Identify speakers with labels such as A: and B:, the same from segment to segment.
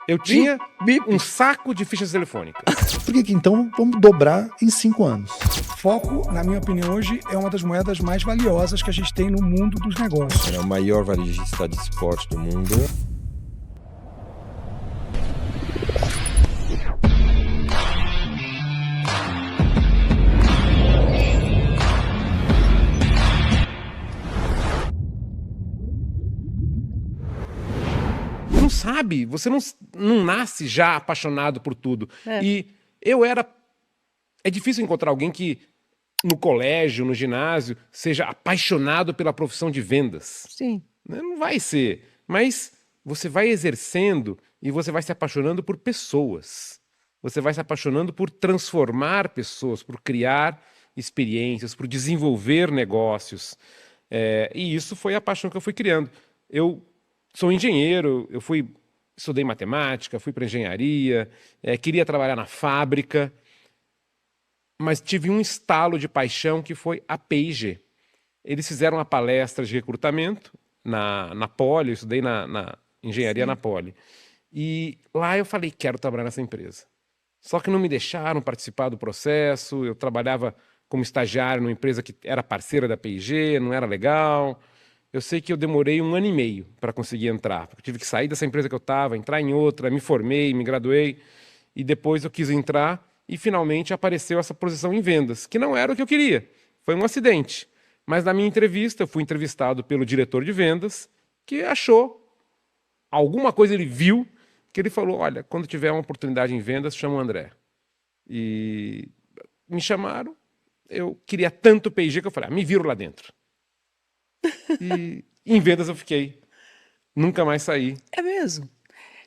A: Eu tinha
B: Bip.
A: um saco de fichas telefônicas.
C: Por que então vamos dobrar em 5 anos?
D: Foco, na minha opinião, hoje é uma das moedas mais valiosas que a gente tem no mundo dos negócios.
E: É o maior varejista de esporte do mundo.
A: Não sabe, você não nasce já apaixonado por tudo. E eu era... É difícil encontrar alguém que no colégio, no ginásio, seja apaixonado pela profissão de vendas.
B: Sim.
A: Não vai ser, mas você vai exercendo e você vai se apaixonando por pessoas. Você vai se apaixonando por transformar pessoas, por criar experiências, por desenvolver negócios. E isso foi a paixão que eu fui criando. Eu sou engenheiro, estudei matemática, fui para engenharia, queria trabalhar na fábrica, mas tive um estalo de paixão que foi a P&G. Eles fizeram uma palestra de recrutamento na Poli, eu estudei na engenharia na Poli. E lá eu falei, quero trabalhar nessa empresa. Só que não me deixaram participar do processo, eu trabalhava como estagiário numa empresa que era parceira da P&G, não era legal. Eu sei que eu demorei 1 ano e meio para conseguir entrar, porque eu tive que sair dessa empresa que eu estava, entrar em outra, me formei, me graduei, e depois eu quis entrar e finalmente apareceu essa posição em vendas, que não era o que eu queria, foi um acidente. Mas na minha entrevista, eu fui entrevistado pelo diretor de vendas, que achou, alguma coisa ele viu, que ele falou, olha, quando tiver uma oportunidade em vendas, chama o André. E me chamaram, eu queria tanto o P&G que eu falei, me viro lá dentro. E em vendas eu fiquei, nunca mais saí.
B: É mesmo.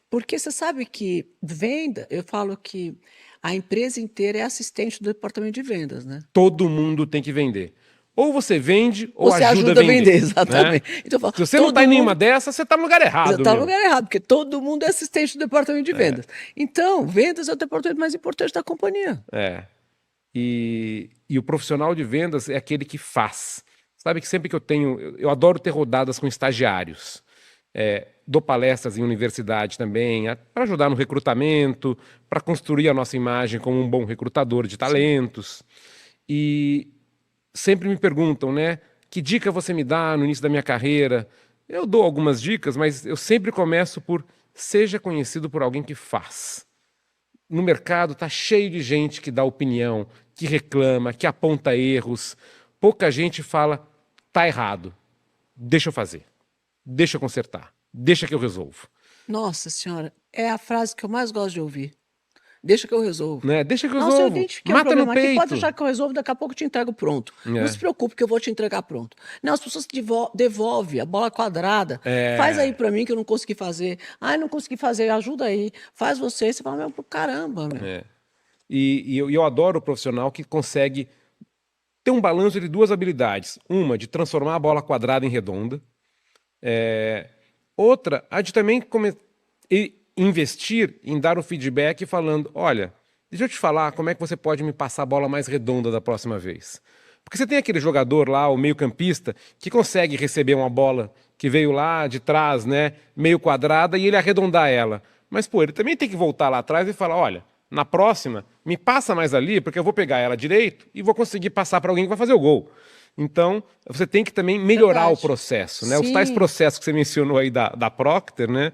B: Porque você sabe que venda, eu falo que a empresa inteira é assistente do departamento de vendas, né?
A: Todo mundo tem que vender. Ou você vende, ou
B: Você
A: ajuda a vender.
B: exatamente.
A: Né?
B: Então, eu falo,
A: Se você não está em nenhuma dessas, você está no lugar errado.
B: Você está no
A: meu.
B: lugar errado, porque todo mundo é assistente do departamento de vendas. Então, vendas é o departamento mais importante da companhia.
A: E o profissional de vendas é aquele que faz. Sabe que sempre que eu adoro ter rodadas com estagiários. Dou palestras em universidade também, para ajudar no recrutamento, para construir a nossa imagem como um bom recrutador de talentos. E sempre me perguntam, né, que dica você me dá no início da minha carreira? Eu dou algumas dicas, mas eu sempre começo por seja conhecido por alguém que faz. No mercado está cheio de gente que dá opinião, que reclama, que aponta erros. Pouca gente fala, tá errado, deixa eu fazer, deixa eu consertar, deixa que eu resolvo.
B: Nossa senhora, é a frase que eu mais gosto de ouvir. Deixa que eu resolvo.
A: Né? Deixa que eu
B: Não, se eu
A: resolvo,
B: identifiquei
A: mata no
B: aqui,
A: peito.
B: pode deixar que eu resolvo, daqui a pouco eu te entrego pronto. Não se preocupe que eu vou te entregar pronto. Não, as pessoas devolvem a bola quadrada. Faz aí pra mim que eu não consegui fazer. Não consegui fazer, ajuda aí. Faz você. Você fala, meu, caramba, meu.
A: E eu adoro o profissional que consegue ter um balanço de 2 habilidades. Uma, de transformar a bola quadrada em redonda. Outra, a de também investir em dar o feedback falando, olha, deixa eu te falar como é que você pode me passar a bola mais redonda da próxima vez. Porque você tem aquele jogador lá, o meio-campista, que consegue receber uma bola que veio lá de trás, né, meio quadrada, e ele arredondar ela. Mas, pô, ele também tem que voltar lá atrás e falar, olha, na próxima, me passa mais ali, porque eu vou pegar ela direito e vou conseguir passar para alguém que vai fazer o gol. Então, você tem que também melhorar o processo, né? Os tais processos que você mencionou aí da Procter, né?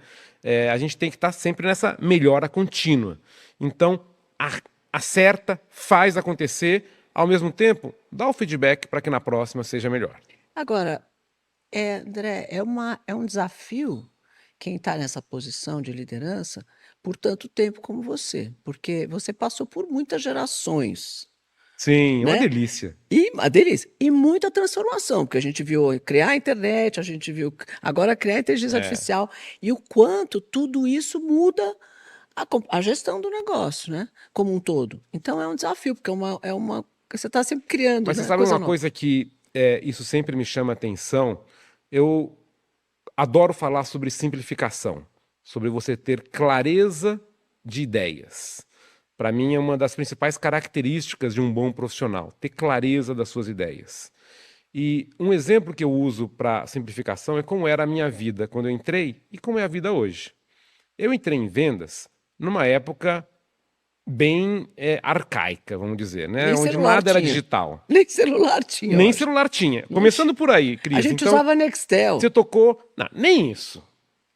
A: A gente tem que estar sempre nessa melhora contínua. Então, acerta, faz acontecer, ao mesmo tempo, dá o feedback para que na próxima seja melhor.
B: Agora, André, é um desafio quem está nessa posição de liderança por tanto tempo como você, porque você passou por muitas gerações.
A: Sim, é uma
B: Né?
A: delícia.
B: E uma delícia. E muita transformação, porque a gente viu criar a internet, a gente viu agora criar a inteligência artificial, e o quanto tudo isso muda a gestão do negócio, né? Como um todo. Então é um desafio, porque você está sempre criando.
A: Mas
B: né?
A: você sabe uma
B: nova.
A: coisa que isso sempre me chama atenção? Eu adoro falar sobre simplificação, sobre você ter clareza de ideias. Para mim, é uma das principais características de um bom profissional, ter clareza das suas ideias. E um exemplo que eu uso para simplificação é como era a minha vida quando eu entrei e como é a vida hoje. Eu entrei em vendas numa época bem arcaica, vamos dizer, né?
B: Nem
A: Onde
B: celular
A: nada era
B: tinha.
A: digital.
B: Nem celular tinha, eu
A: Nem
B: acho.
A: celular tinha. Começando por aí, Cris.
B: A gente
A: Então,
B: usava Nextel.
A: você tocou... Não, nem isso.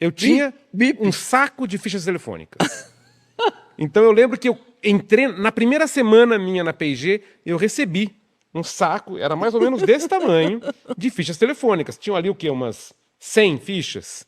A: Eu tinha
B: bip.
A: um saco de fichas telefônicas. Então eu lembro que eu entrei... Na primeira semana minha na P&G, eu recebi um saco, era mais ou menos desse tamanho, de fichas telefônicas. Tinham ali o quê? Umas 100 fichas.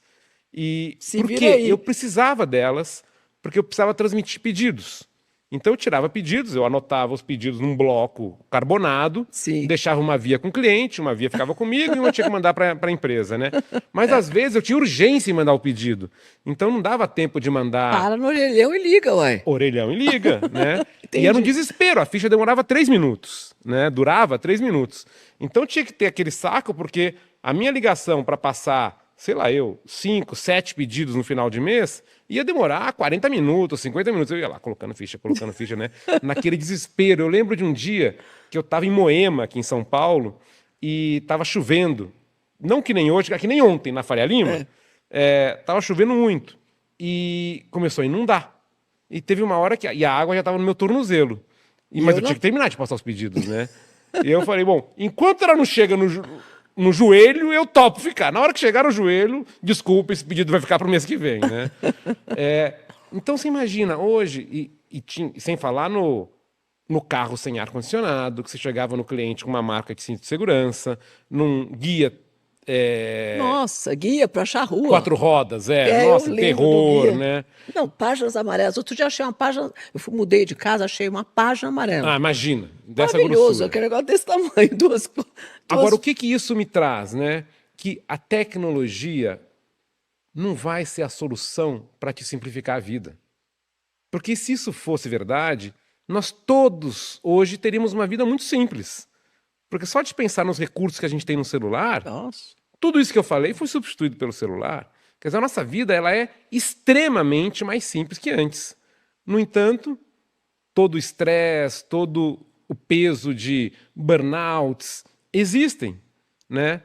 A: E
B: Se
A: por
B: vira
A: quê?
B: aí.
A: Eu precisava delas, porque eu precisava transmitir pedidos. Então eu tirava pedidos, eu anotava os pedidos num bloco carbonado,
B: Sim.
A: deixava uma via com o cliente, uma via ficava comigo e uma tinha que mandar para a empresa, né? Mas às vezes eu tinha urgência em mandar o pedido. Então não dava tempo de mandar
B: Para no orelhão e liga, ué.
A: orelhão e liga, né?
B: Entendi.
A: E era um desespero, a ficha demorava 3 minutos, né? Durava 3 minutos. Então tinha que ter aquele saco, porque a minha ligação para passar, sei lá, 5, 7 pedidos no final de mês, ia demorar 40 minutos, 50 minutos. Eu ia lá colocando ficha, né? Naquele desespero. Eu lembro de um dia que eu estava em Moema, aqui em São Paulo, e estava chovendo. Não que nem hoje, que nem ontem, na Faria Lima. Estava chovendo muito. E começou a inundar. E teve uma hora que a água já estava no meu tornozelo. Mas eu tinha que terminar de passar os pedidos, né? E eu falei, bom, enquanto ela não chega no joelho, eu topo ficar. Na hora que chegar no joelho, desculpa, esse pedido vai ficar para o mês que vem, né? Então você imagina, hoje, sem falar no carro sem ar-condicionado, que você chegava no cliente com uma marca de cinto de segurança, num guia
B: Nossa, guia para achar rua.
A: 4 rodas,
B: eu
A: nossa,
B: lembro do
A: terror,
B: guia.
A: né?
B: Não, páginas amarelas. Outro dia achei uma página. Mudei de casa, achei uma página amarela.
A: Ah, imagina, dessa
B: Maravilhoso,
A: grossura.
B: aquele negócio desse tamanho. Duas...
A: Agora, o que isso me traz, né? Que a tecnologia não vai ser a solução para te simplificar a vida. Porque se isso fosse verdade, nós todos hoje teríamos uma vida muito simples. Porque só de pensar nos recursos que a gente tem no celular,
B: Nossa.
A: tudo isso que eu falei foi substituído pelo celular. Quer dizer, a nossa vida ela é extremamente mais simples que antes. No entanto, todo o estresse, todo o peso de burnouts existem, né?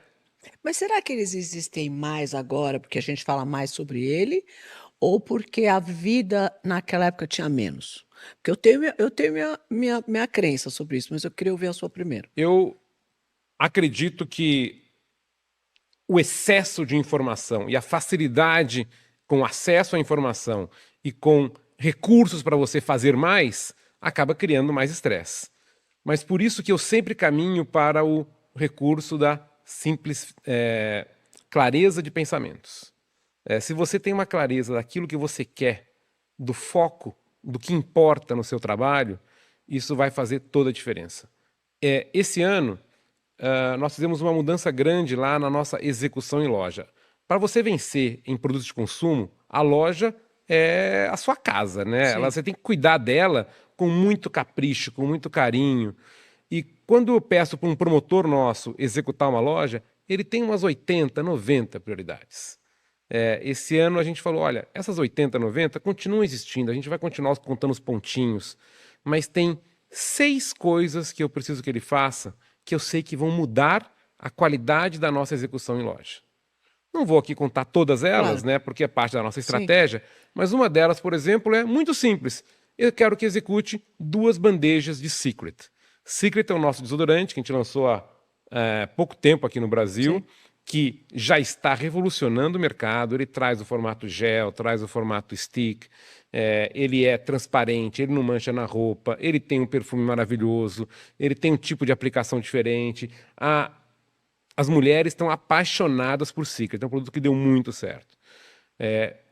B: Mas será que eles existem mais agora porque a gente fala mais sobre ele? Ou porque a vida naquela época tinha menos? Porque eu tenho minha crença sobre isso, mas eu queria ouvir a sua primeiro.
A: Eu acredito que o excesso de informação e a facilidade com acesso à informação e com recursos para você fazer mais, acaba criando mais estresse. Mas por isso que eu sempre caminho para o recurso da simples clareza de pensamentos. Se você tem uma clareza daquilo que você quer, do foco, do que importa no seu trabalho, isso vai fazer toda a diferença. Esse ano, nós fizemos uma mudança grande lá na nossa execução em loja. Para você vencer em produtos de consumo, a loja é a sua casa, né? Você tem que cuidar dela com muito capricho, com muito carinho. E quando eu peço para um promotor nosso executar uma loja, ele tem umas 80, 90 prioridades. Esse ano a gente falou, olha, essas 80, 90 continuam existindo, a gente vai continuar contando os pontinhos, mas tem 6 coisas que eu preciso que ele faça que eu sei que vão mudar a qualidade da nossa execução em loja. Não vou aqui contar todas elas,
B: Claro.
A: né, porque é parte da nossa estratégia, mas uma delas, por exemplo, é muito simples. Eu quero que execute 2 bandejas de Secret. Secret é o nosso desodorante que a gente lançou há pouco tempo aqui no Brasil, que já está revolucionando o mercado. Ele traz o formato gel, traz o formato stick, ele é transparente, ele não mancha na roupa, ele tem um perfume maravilhoso, ele tem um tipo de aplicação diferente. As mulheres estão apaixonadas por Secret, é um produto que deu muito certo.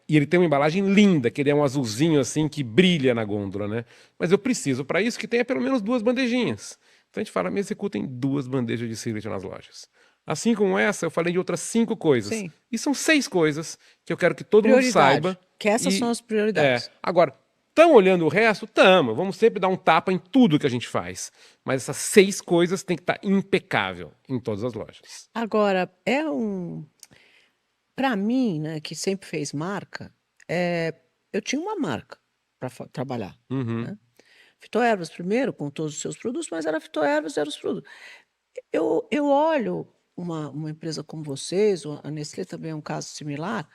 A: E ele tem uma embalagem linda, que ele é um azulzinho assim que brilha na gôndola, né? Mas eu preciso para isso que tenha pelo menos 2 bandejinhas. Então a gente fala, me executem 2 bandejas de Secret nas lojas. Assim como essa, eu falei de outras 5 coisas.
B: Sim.
A: E são 6 coisas que eu quero que todo mundo saiba.
B: Que essas são as prioridades.
A: Agora, estão olhando o resto? Tamo. Vamos sempre dar um tapa em tudo que a gente faz. Mas essas 6 coisas têm que estar impecável em todas as lojas.
B: Agora, para mim, né, que sempre fez marca, eu tinha uma marca para trabalhar.
A: Uhum.
B: Né? Fitoervas primeiro, com todos os seus produtos, mas era Fitoervas, eram os produtos. Eu olho uma empresa como vocês, a Nestlé também é um caso similar,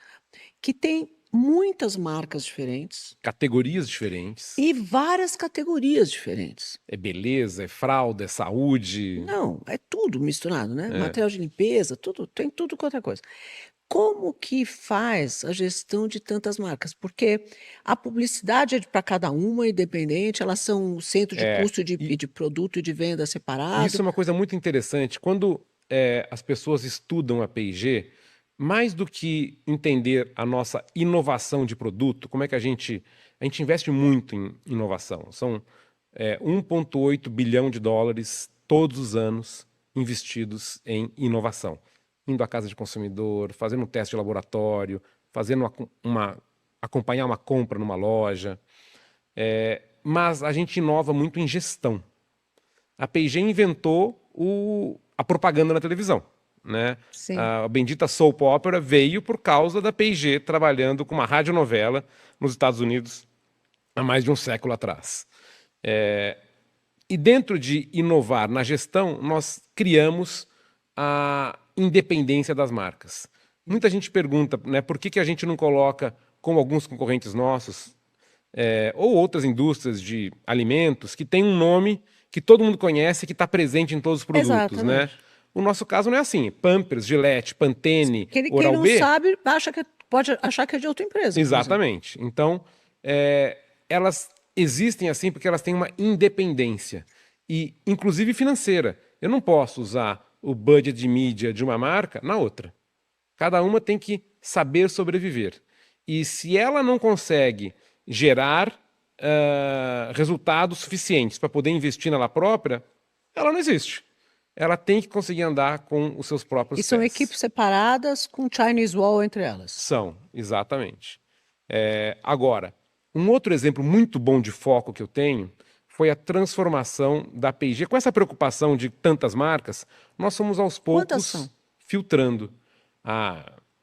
B: que tem muitas marcas diferentes
A: Categorias diferentes.
B: e várias categorias diferentes.
A: É beleza, é fralda, é saúde.
B: Não, é tudo misturado, né?
A: É.
B: Material de limpeza, tudo, tem tudo quanto é coisa. Como que faz a gestão de tantas marcas? Porque a publicidade é para cada uma, independente, elas são um centro de custo e de produto e de venda separado.
A: Isso é uma coisa muito interessante. Quando as pessoas estudam a P&G, mais do que entender a nossa inovação de produto, como é que a gente investe muito em inovação. São 1,8 bilhão de dólares todos os anos investidos em inovação. Indo à casa de consumidor, fazendo um teste de laboratório, fazendo acompanhar uma compra numa loja. Mas a gente inova muito em gestão. A P&G inventou a propaganda na televisão, né?
B: Sim.
A: A bendita soap opera veio por causa da P&G trabalhando com uma radionovela nos Estados Unidos há mais de um século atrás. E dentro de inovar na gestão, nós criamos a independência das marcas. Muita gente pergunta, né, por que a gente não coloca, como alguns concorrentes nossos, ou outras indústrias de alimentos, que tem um nome que todo mundo conhece, que está presente em todos os produtos,
B: Exatamente.
A: né? O nosso caso não é assim. Pampers, Gillette, Pantene,
B: Quem
A: Oral-B...
B: não sabe, pode achar que é de outra empresa.
A: Exatamente. Então, elas existem assim porque elas têm uma independência, e inclusive financeira. Eu não posso usar o budget de mídia de uma marca na outra. Cada uma tem que saber sobreviver. E se ela não consegue gerar resultados suficientes para poder investir nela própria, ela não existe. Ela tem que conseguir andar com os seus próprios
B: E são
A: pés.
B: equipes separadas com Chinese Wall entre elas.
A: São, exatamente. Agora, um outro exemplo muito bom de foco que eu tenho foi a transformação da P&G. Com essa preocupação de tantas marcas, nós fomos aos
B: Quantas são?
A: poucos filtrando.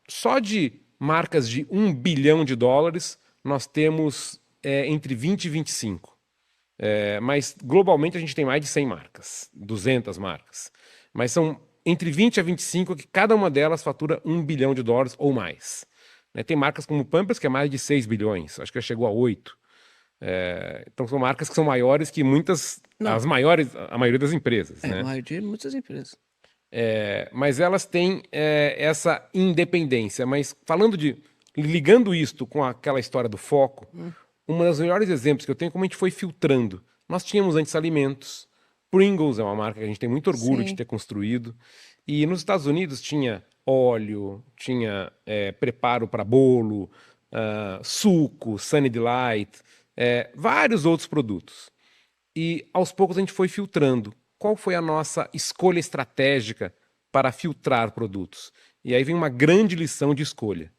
A: Só de marcas de 1 bilhão de dólares, nós temos entre 20 e 25. Mas globalmente a gente tem mais de 100 marcas, 200 marcas. Mas são entre 20 a 25 que cada uma delas fatura 1 bilhão de dólares ou mais. Tem marcas como Pampers, que é mais de 6 bilhões, acho que já chegou a 8. Então são marcas que são maiores que muitas, a maioria das empresas.
B: A
A: Né?
B: maioria de muitas empresas.
A: Mas elas têm essa independência. Mas ligando isto com aquela história do foco, um dos melhores exemplos que eu tenho é como a gente foi filtrando. Nós tínhamos antes alimentos. Pringles é uma marca que a gente tem muito orgulho
B: Sim.
A: de ter construído. E nos Estados Unidos tinha óleo, tinha preparo para bolo, suco, Sunny Delight, vários outros produtos. E aos poucos a gente foi filtrando. Qual foi a nossa escolha estratégica para filtrar produtos? E aí vem uma grande lição de escolha.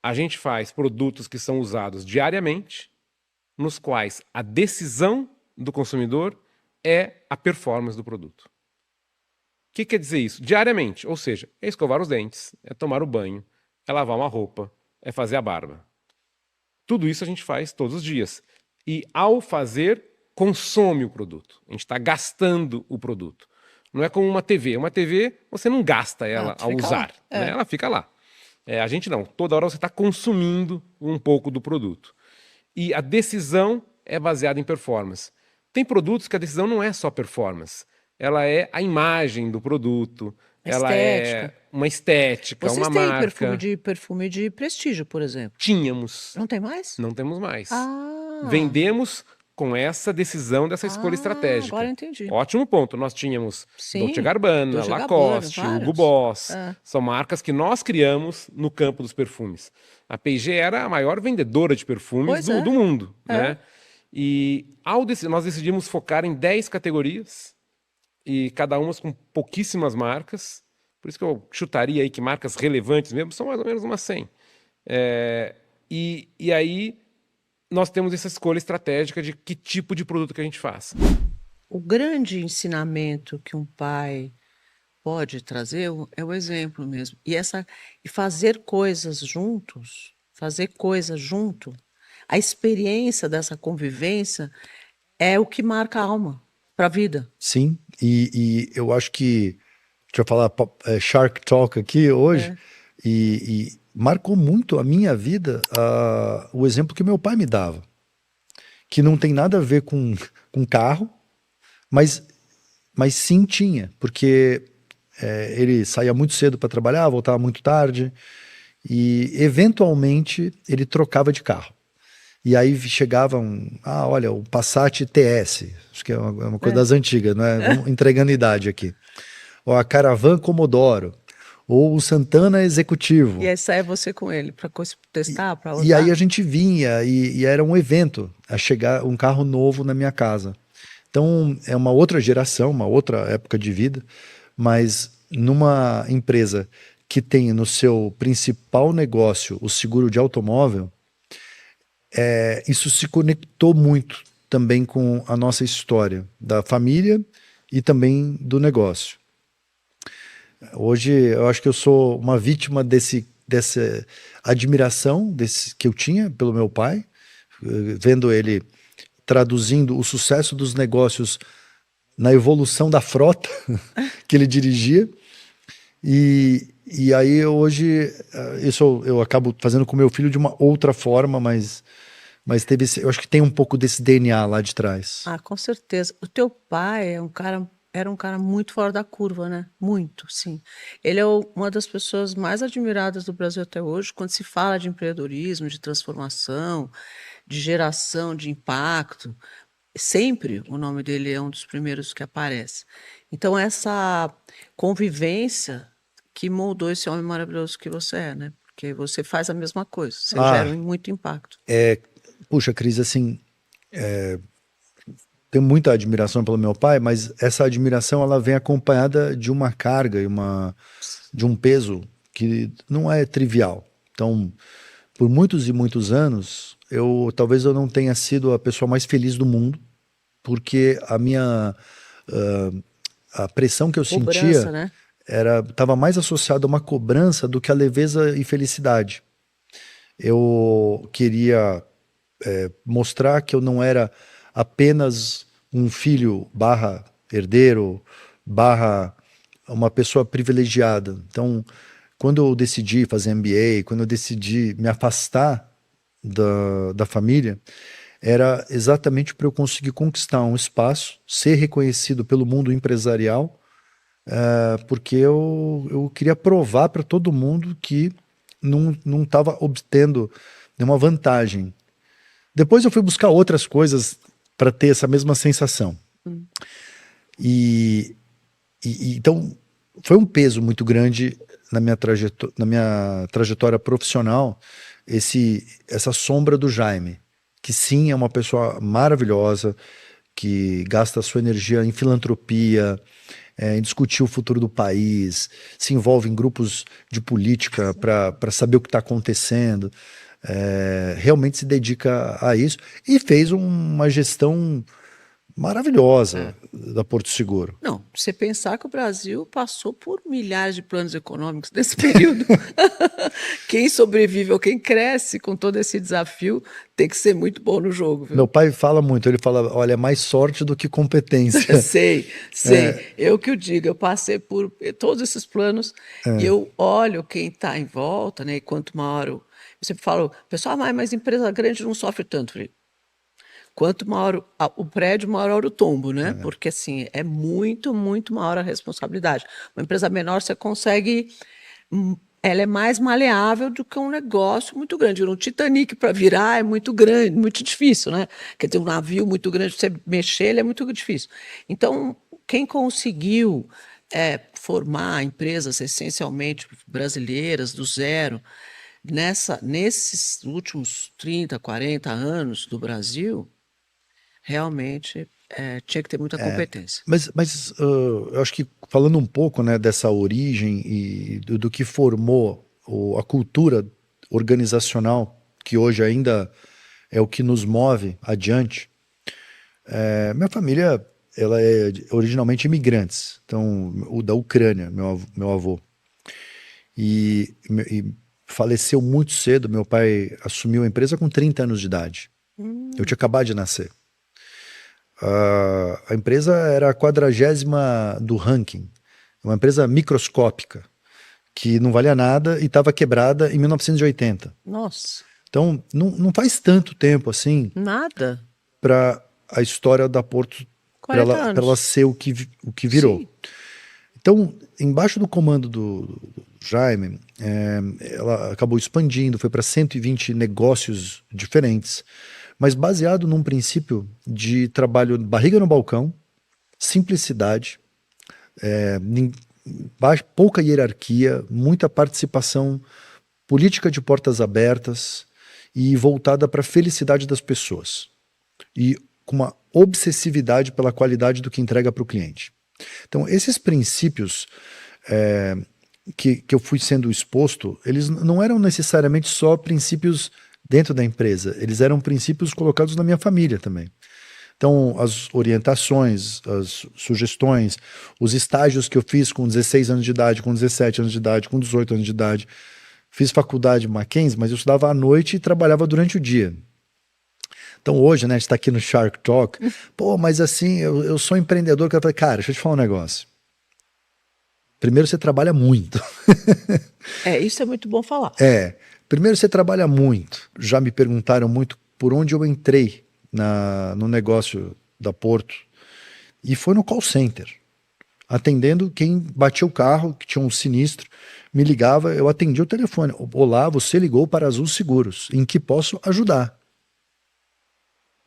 A: A gente faz produtos que são usados diariamente, nos quais a decisão do consumidor é a performance do produto. O que quer dizer isso? Diariamente, ou seja, é escovar os dentes, é tomar o banho, é lavar uma roupa, é fazer a barba. Tudo isso a gente faz todos os dias. E ao fazer, consome o produto. A gente está gastando o produto. Não é como uma TV. Uma TV, você não gasta ela ao
B: fica
A: usar.
B: lá.
A: Né? Ela fica lá. A gente não. Toda hora você está consumindo um pouco do produto. E a decisão é baseada em performance. Tem produtos que a decisão não é só performance. Ela é a imagem do produto. Ela é uma estética,
B: Vocês
A: uma
B: têm
A: marca.
B: perfume de prestígio, por exemplo.
A: Tínhamos.
B: Não tem mais?
A: Não temos mais.
B: Vendemos
A: com essa decisão, dessa escolha estratégica.
B: Agora entendi.
A: Ótimo ponto. Nós tínhamos
B: Sim,
A: Dolce & Gabbana,
B: Dolce &
A: Lacoste,
B: Gabbana,
A: Hugo
B: vários.
A: Boss. São marcas que nós criamos no campo dos perfumes. A P&G era a maior vendedora de perfumes do mundo. Né? E nós decidimos focar em 10 categorias, e cada uma com pouquíssimas marcas. Por isso que eu chutaria aí que marcas relevantes mesmo são mais ou menos umas 100. E aí nós temos essa escolha estratégica de que tipo de produto que a gente faz.
B: O grande ensinamento que um pai pode trazer é o exemplo mesmo. E fazer coisas juntos, a experiência dessa convivência é o que marca a alma para a vida.
C: Sim, e eu acho que, deixa eu falar Shark Talk aqui hoje, e marcou muito a minha vida o exemplo que meu pai me dava, que não tem nada a ver com carro, mas sim tinha, porque ele saía muito cedo para trabalhar, voltava muito tarde, e eventualmente ele trocava de carro. E aí chegava olha, o Passat TS, acho que é uma coisa das antigas, não é? Vamos entregando idade aqui. Ou a Caravan Commodoro, ou o Santana Executivo.
B: E aí sai você com ele para testar, para usar?
C: E aí a gente vinha, e era um evento, a chegar um carro novo na minha casa. Então, é uma outra geração, uma outra época de vida, mas numa empresa que tem no seu principal negócio o seguro de automóvel, isso se conectou muito também com a nossa história da família e também do negócio. Hoje, eu acho que eu sou uma vítima dessa admiração que eu tinha pelo meu pai, vendo ele traduzindo o sucesso dos negócios na evolução da frota que ele dirigia. E aí hoje isso eu acabo fazendo com meu filho de uma outra forma, mas eu acho que tem um pouco desse DNA lá de trás.
B: Ah, com certeza. O teu pai era um cara muito fora da curva, né? Muito, sim. Ele é uma das pessoas mais admiradas do Brasil até hoje, quando se fala de empreendedorismo, de transformação, de geração de impacto. Sempre o nome dele é um dos primeiros que aparece. Então, essa convivência que moldou esse homem maravilhoso que você é, né? Porque você faz a mesma coisa, você gera muito impacto.
C: Puxa, Cris, assim, tenho muita admiração pelo meu pai, mas essa admiração ela vem acompanhada de uma carga e de um peso que não é trivial. Então, por muitos e muitos anos, talvez eu não tenha sido a pessoa mais feliz do mundo, porque a pressão que eu sentia,
B: né?
C: estava mais associada a uma cobrança do que a leveza e felicidade. Eu queria mostrar que eu não era apenas um filho / herdeiro / uma pessoa privilegiada. Então, quando eu decidi fazer MBA, quando eu decidi me afastar da família, era exatamente para eu conseguir conquistar um espaço, ser reconhecido pelo mundo empresarial, porque eu queria provar para todo mundo que não estava obtendo nenhuma vantagem. Depois eu fui buscar outras coisas para ter essa mesma sensação. Então, foi um peso muito grande na minha trajetória profissional, essa sombra do Jaime, que sim é uma pessoa maravilhosa, que gasta a sua energia em filantropia, em discutir o futuro do país, se envolve em grupos de política para saber o que está acontecendo, realmente se dedica a isso e fez uma gestão maravilhosa da Porto Seguro.
B: Não, você pensar que o Brasil passou por milhares de planos econômicos nesse período. Quem sobrevive ou quem cresce com todo esse desafio tem que ser muito bom no jogo. Viu?
C: Meu pai fala muito, ele fala, olha, é mais sorte do que competência.
B: Sei. Eu que o digo, eu passei por todos esses planos e eu olho quem está em volta, né? E quanto maior, eu sempre falo, pessoal, mas empresa grande não sofre tanto. Falei, quanto maior o prédio, maior o tombo, né? Porque, assim, é muito, muito maior a responsabilidade. Uma empresa menor, você consegue... Ela é mais maleável do que um negócio muito grande. Um Titanic para virar é muito grande, muito difícil, né? Quer dizer, um navio muito grande, você mexer, ele é muito difícil. Então, quem conseguiu formar empresas essencialmente brasileiras, do zero, nesses últimos 30, 40 anos do Brasil... realmente tinha que ter muita competência.
C: Mas eu acho que falando um pouco, né, dessa origem e do que formou a cultura organizacional, que hoje ainda é o que nos move adiante, minha família ela é originalmente imigrantes, então da Ucrânia, meu avô. E faleceu muito cedo, meu pai assumiu a empresa com 30 anos de idade. Eu tinha acabado de nascer. A empresa era a 40ª do ranking, uma empresa microscópica, que não valia nada e estava quebrada em 1980.
B: Nossa,
C: Então, não faz tanto tempo assim
B: nada.
C: para a história da Porto, para
B: 40
C: ela,
B: anos.
C: pra ela ser o que virou.
B: Sim.
C: Então, embaixo do comando do Jaime, ela acabou expandindo, foi para 120 negócios diferentes, mas baseado num princípio de trabalho barriga no balcão, simplicidade, pouca hierarquia, muita participação, política de portas abertas e voltada para a felicidade das pessoas. E com uma obsessividade pela qualidade do que entrega para o cliente. Então, esses princípios que eu fui sendo exposto, eles não eram necessariamente só princípios dentro da empresa, eles eram princípios colocados na minha família também. Então, as orientações, as sugestões, os estágios que eu fiz com 16 anos de idade, com 17 anos de idade, com 18 anos de idade. Fiz faculdade Mackenzie, mas eu estudava à noite e trabalhava durante o dia. Então hoje, né, a gente está aqui no Shark Talk, pô, mas assim, eu sou empreendedor, que eu falei, cara, deixa eu te falar um negócio. Primeiro você trabalha muito.
B: Isso é muito bom falar.
C: Primeiro você trabalha muito. Já me perguntaram muito por onde eu entrei no negócio da Porto. E foi no call center. Atendendo quem batia o carro, que tinha um sinistro, me ligava, eu atendia o telefone. Olá, você ligou para Azul Seguros. Em que posso ajudar?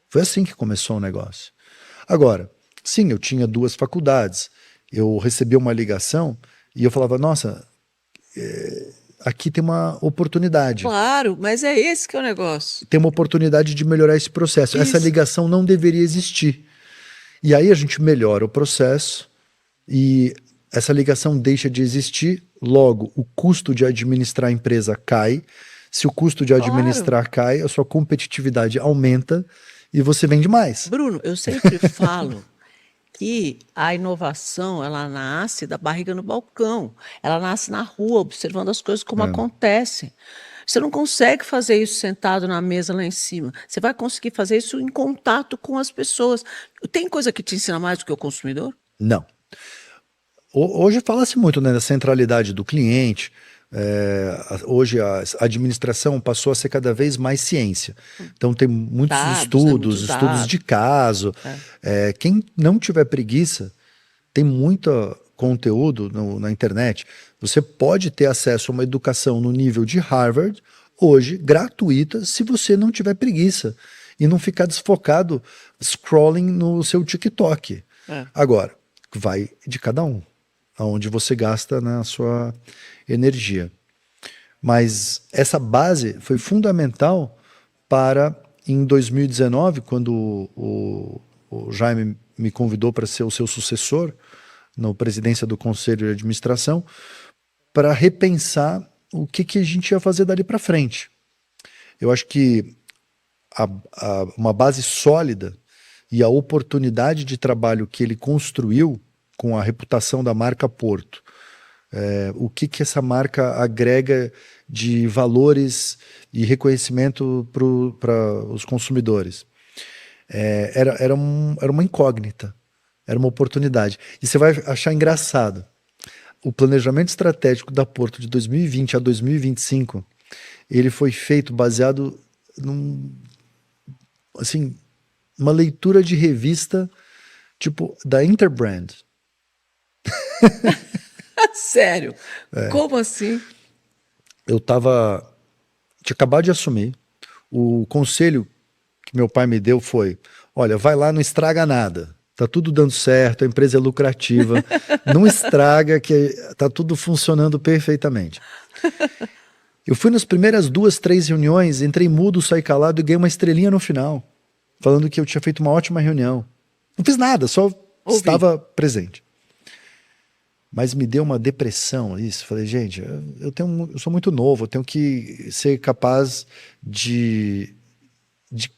C: Foi assim que começou o negócio. Agora, sim, eu tinha 2 faculdades. Eu recebia uma ligação e eu falava, nossa, aqui tem uma oportunidade.
B: Claro, mas é esse que é o negócio.
C: Tem uma oportunidade de melhorar esse processo. Essa ligação não deveria existir. E aí a gente melhora o processo e essa ligação deixa de existir, logo o custo de administrar a empresa cai. Se o custo de administrar cai, a sua competitividade aumenta e você vende mais.
B: Bruno, eu sempre falo que a inovação, ela nasce da barriga no balcão. Ela nasce na rua, observando as coisas como acontecem. Você não consegue fazer isso sentado na mesa lá em cima. Você vai conseguir fazer isso em contato com as pessoas. Tem coisa que te ensina mais do que o consumidor?
C: Não. Hoje fala-se muito, né, da centralidade do cliente. Hoje a administração passou a ser cada vez mais ciência. Então tem muitos estudos de caso. Quem não tiver preguiça, tem muito conteúdo na internet. Você pode ter acesso a uma educação no nível de Harvard, hoje, gratuita, se você não tiver preguiça e não ficar desfocado scrolling no seu TikTok. Agora, vai de cada um, aonde você gasta na sua energia. Mas essa base foi fundamental para, em 2019, quando o Jaime me convidou para ser o seu sucessor na presidência do Conselho de Administração, para repensar o que a gente ia fazer dali para frente. Eu acho que uma base sólida e a oportunidade de trabalho que ele construiu com a reputação da marca Porto, o que essa marca agrega de valores e reconhecimento para os consumidores. Era uma incógnita, era uma oportunidade. E você vai achar engraçado, o planejamento estratégico da Porto de 2020 a 2025, ele foi feito baseado uma leitura de revista tipo da Interbrand.
B: Sério? Como assim?
C: Eu tinha acabado de assumir. O conselho que meu pai me deu foi: olha, vai lá, não estraga nada. Tá tudo dando certo, a empresa é lucrativa. Não estraga, que tá tudo funcionando perfeitamente. Eu fui nas primeiras 2, 3 reuniões, entrei mudo, saí calado e ganhei uma estrelinha no final, falando que eu tinha feito uma ótima reunião. Não fiz nada, só estava presente. Mas me deu uma depressão isso. Falei, gente, eu sou muito novo, eu tenho que ser capaz de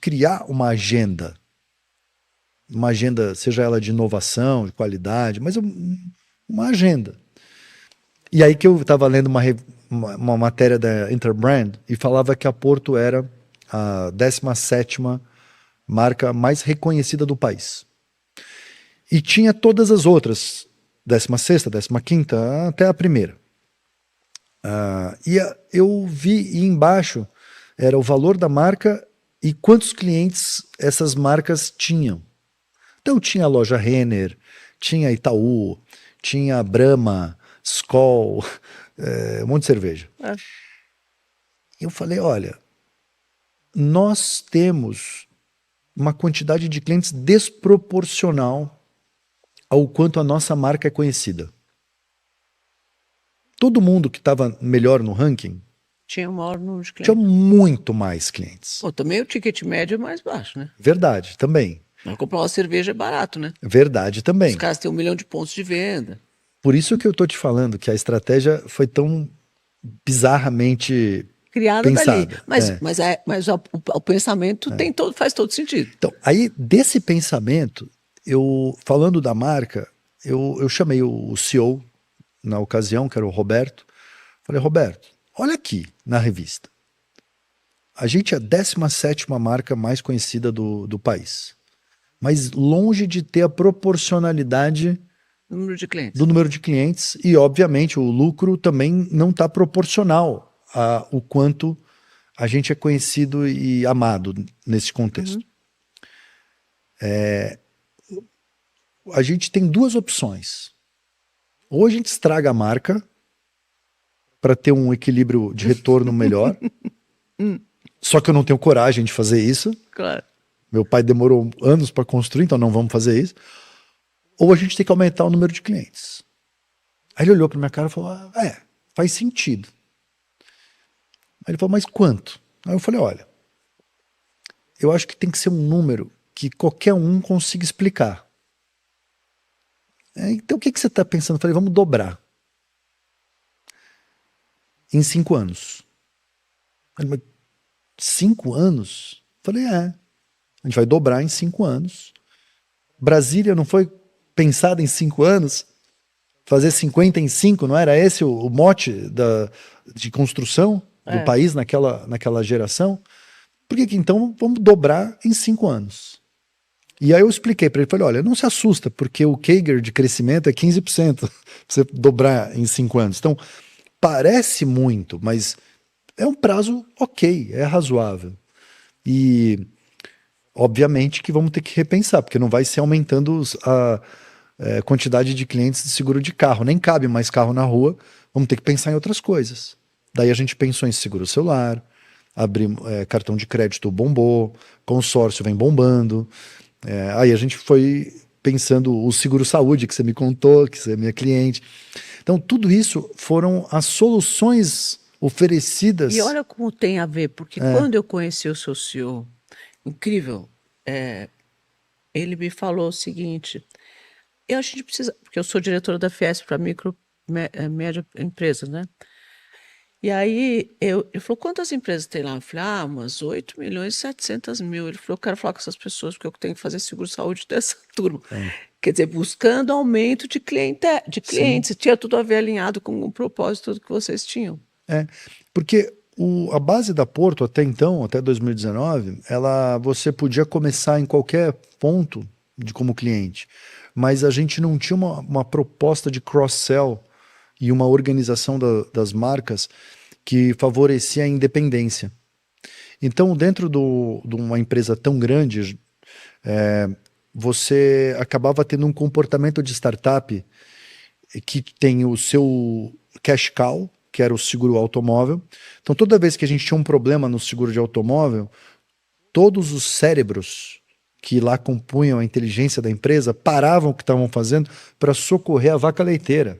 C: criar uma agenda. Uma agenda, seja ela de inovação, de qualidade, mas uma agenda. E aí que eu estava lendo uma matéria da Interbrand e falava que a Porto era a 17ª marca mais reconhecida do país. E tinha todas as outras, 16ª, 15ª, até a primeira. Eu vi e embaixo era o valor da marca e quantos clientes essas marcas tinham. Então tinha a loja Renner, tinha Itaú, tinha Brahma, Skol, um monte de cerveja. Eu falei, olha, nós temos uma quantidade de clientes desproporcional ao quanto a nossa marca é conhecida. Todo mundo que estava melhor no ranking
B: Tinha o maior número de
C: tinha
B: clientes.
C: muito mais clientes.
B: Pô, também o ticket médio é mais baixo, né?
C: Verdade, também.
B: Mas comprar uma cerveja é barato, né?
C: Verdade também.
B: Os caras têm 1 milhão de pontos de venda.
C: Por isso que eu tô te falando que a estratégia foi tão bizarramente
B: Criada dali.
C: pensada.
B: Mas o pensamento faz todo sentido.
C: Então, aí desse pensamento, falando da marca, eu chamei o CEO na ocasião, que era o Roberto. Falei, Roberto, olha aqui na revista. A gente é a 17ª marca mais conhecida do país. Mas longe de ter a proporcionalidade
B: Número de clientes.
C: do número de clientes e, obviamente, o lucro também não está proporcional ao quanto a gente é conhecido e amado nesse contexto. A gente tem 2 opções. Ou a gente estraga a marca para ter um equilíbrio de retorno melhor, só que eu não tenho coragem de fazer isso.
B: Claro.
C: Meu pai demorou anos para construir, então não vamos fazer isso. Ou a gente tem que aumentar o número de clientes. Aí ele olhou para minha cara e falou, faz sentido. Aí ele falou, mas quanto? Aí eu falei, olha, eu acho que tem que ser um número que qualquer um consiga explicar. Então o que você está pensando? Eu falei, vamos dobrar. Em 5 anos. Ele, mas 5 anos? Eu falei, A gente vai dobrar em 5 anos. Brasília não foi pensada em 5 anos? Fazer 50 em 5, não era esse o mote de construção do país naquela geração? Por que então vamos dobrar em 5 anos? E aí eu expliquei para ele, falei, olha, não se assusta, porque o CAGR de crescimento é 15%, pra você dobrar em 5 anos. Então, parece muito, mas é um prazo ok, é razoável. E, obviamente, que vamos ter que repensar, porque não vai ser aumentando a quantidade de clientes de seguro de carro, nem cabe mais carro na rua, vamos ter que pensar em outras coisas. Daí a gente pensou em seguro celular, abrir cartão de crédito bombou, consórcio vem bombando. Aí a gente foi pensando o seguro saúde, que você me contou, que você é minha cliente. Então, tudo isso foram as soluções oferecidas.
B: E olha como tem a ver, porque quando eu conheci o seu CEO, incrível, ele me falou o seguinte, a gente precisa, porque eu sou diretora da Fiesp para micro, média empresas, né? E aí, ele falou, quantas empresas tem lá? Eu falei, umas 8.700.000. Ele falou, eu quero falar com essas pessoas, porque eu tenho que fazer seguro-saúde dessa turma. Quer dizer, buscando aumento de clientes. Tinha tudo a ver alinhado com o propósito que vocês tinham.
C: Porque a base da Porto, até então, até 2019, você podia começar em qualquer ponto como cliente, mas a gente não tinha uma proposta de cross-sell e uma organização das marcas que favorecia a independência. Então, dentro de uma empresa tão grande, você acabava tendo um comportamento de startup que tem o seu cash cow, que era o seguro automóvel. Então, toda vez que a gente tinha um problema no seguro de automóvel, todos os cérebros que lá compunham a inteligência da empresa paravam o que estavam fazendo para socorrer a vaca leiteira.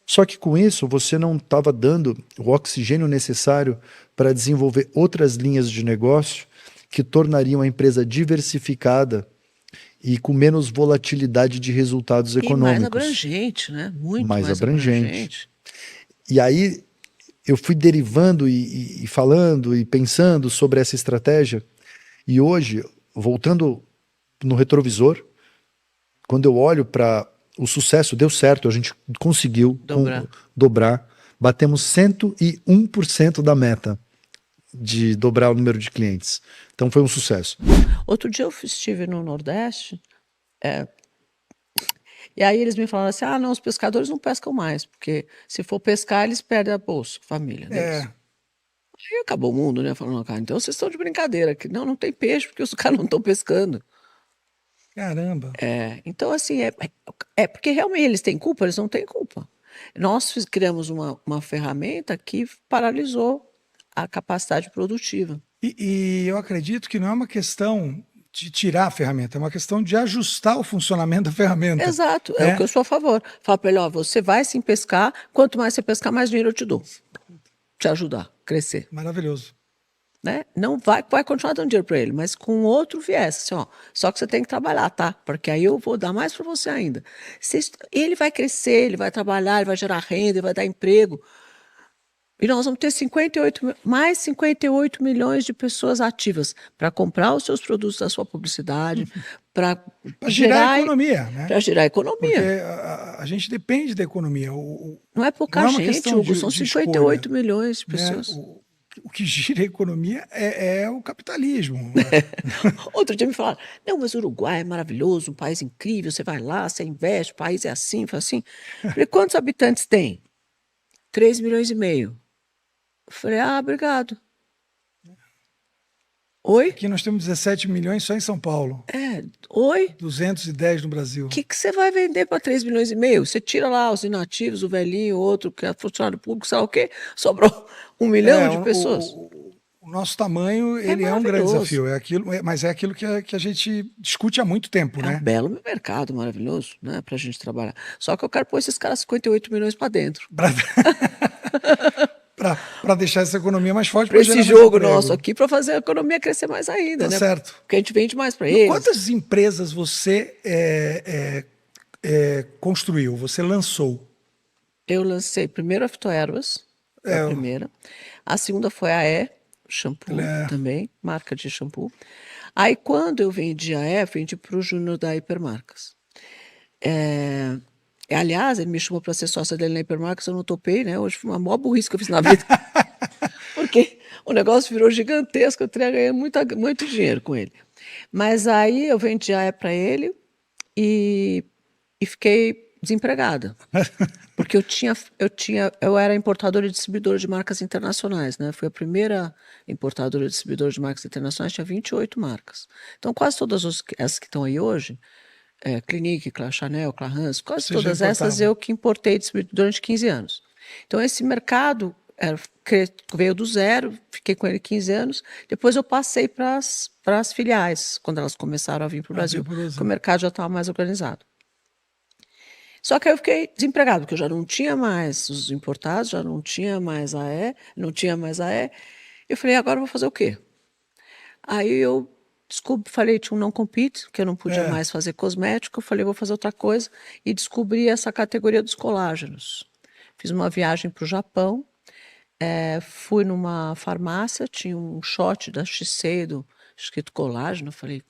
C: Só que com isso você não estava dando o oxigênio necessário para desenvolver outras linhas de negócio que tornariam a empresa diversificada e com menos volatilidade de resultados econômicos.
B: E mais abrangente, né? Muito mais
C: abrangente. E aí eu fui derivando e falando e pensando sobre essa estratégia. E hoje, voltando no retrovisor, quando eu olho para o sucesso, deu certo, a gente conseguiu dobrar. Batemos 101% da meta de dobrar o número de clientes. Então foi um sucesso.
B: Outro dia eu estive no Nordeste E aí eles me falaram assim, ah, não, os pescadores não pescam mais, porque se for pescar, eles perdem a bolsa, família deles. Aí acabou o mundo, né? Falando, cara, então vocês estão de brincadeira. Que não tem peixe, porque os caras não estão pescando.
D: Caramba.
B: Então, assim, é porque realmente eles têm culpa? Eles não têm culpa. Nós criamos uma ferramenta que paralisou a capacidade produtiva.
D: E eu acredito que não é uma questão de tirar a ferramenta, é uma questão de ajustar o funcionamento da ferramenta.
B: Exato, é o que eu sou a favor. Fala para ele, ó, você vai sim pescar, quanto mais você pescar, mais dinheiro eu te dou. Te ajudar a crescer.
D: Maravilhoso.
B: Né? Não vai continuar dando dinheiro para ele, mas com outro viés, assim, ó, só que você tem que trabalhar, tá? Porque aí eu vou dar mais para você ainda. Ele vai crescer, ele vai trabalhar, ele vai gerar renda, ele vai dar emprego. E nós vamos ter mais 58 milhões de pessoas ativas para comprar os seus produtos da sua publicidade, para
D: girar a economia, né?
B: Para girar a economia.
D: Porque a gente depende da economia.
B: Não é pouca gente, Hugo, são 58
D: escolha,
B: milhões de pessoas.
D: Né? O que gira a economia é o capitalismo.
B: Outro dia me falaram, não, mas o Uruguai é maravilhoso, um país incrível, você vai lá, você investe, o país é assim, faz assim. Falei, quantos habitantes tem? 3,5 milhões. Falei, obrigado. Oi?
D: Aqui nós temos 17 milhões só em São Paulo.
B: Oi?
D: 210 no Brasil.
B: O que você vai vender para 3,5 milhões? Você tira lá os inativos, o velhinho, o outro que é funcionário público, sabe o quê? Sobrou 1 milhão de pessoas.
D: O nosso tamanho, ele é um grande desafio. Mas é aquilo que a gente discute há muito tempo, né?
B: É um belo mercado maravilhoso, né, para a gente trabalhar. Só que eu quero pôr esses caras 58 milhões para dentro.
D: Para deixar essa economia mais forte.
B: Para esse jogo nosso aqui, para fazer a economia crescer mais ainda.
D: Tá
B: né?
D: certo.
B: Porque a gente vende mais para eles.
D: Quantas empresas você construiu, você lançou?
B: Eu lancei primeiro a Fitoervas, a primeira. A segunda foi a shampoo também, marca de shampoo. Aí quando eu vendi a vendi para o Júnior da Hipermarcas. Aliás, ele me chamou para ser sócia dele na Hipermarcas, eu não topei, né? Hoje foi uma maior burrice que eu fiz na vida. Porque o negócio virou gigantesco, eu teria ganhado muito dinheiro com ele. Mas aí eu vendi a para ele e fiquei desempregada. Porque eu era importadora e distribuidora de marcas internacionais, né? Fui a primeira importadora e distribuidora de marcas internacionais, tinha 28 marcas. Então, quase todas as que estão aí hoje, Clinique, Chanel, Clarins, quase todas essas eu que importei durante 15 anos. Então, esse mercado veio do zero, fiquei com ele 15 anos, depois eu passei para as filiais, quando elas começaram a vir para o Brasil, porque o mercado já estava mais organizado. Só que aí eu fiquei desempregado, porque eu já não tinha mais os importados, já não tinha mais não tinha mais Eu falei, agora eu vou fazer o quê? Aí eu falei, tinha um não compete, que eu não podia mais fazer cosmético, eu falei, vou fazer outra coisa, e descobri essa categoria dos colágenos. Fiz uma viagem para o Japão, fui numa farmácia, tinha um shot da Shiseido, escrito colágeno, eu falei,